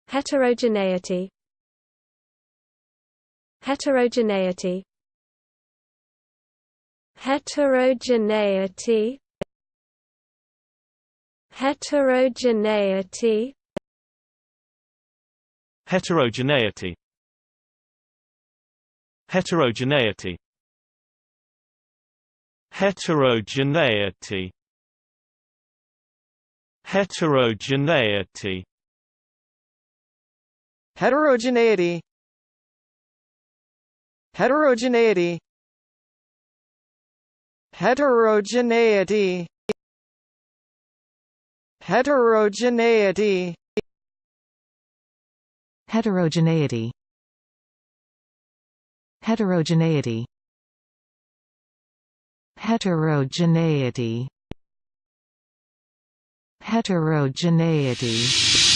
Heterogeneity. Heterogeneity. Heterogeneity. Heterogeneity. Heterogeneity. Heterogeneity. Heterogeneity. Heterogeneity. Heterogeneity. Heterogeneity. Heterogeneity. Heterogeneity. Heterogeneity. Heterogeneity. Heterogeneity. Heterogeneity.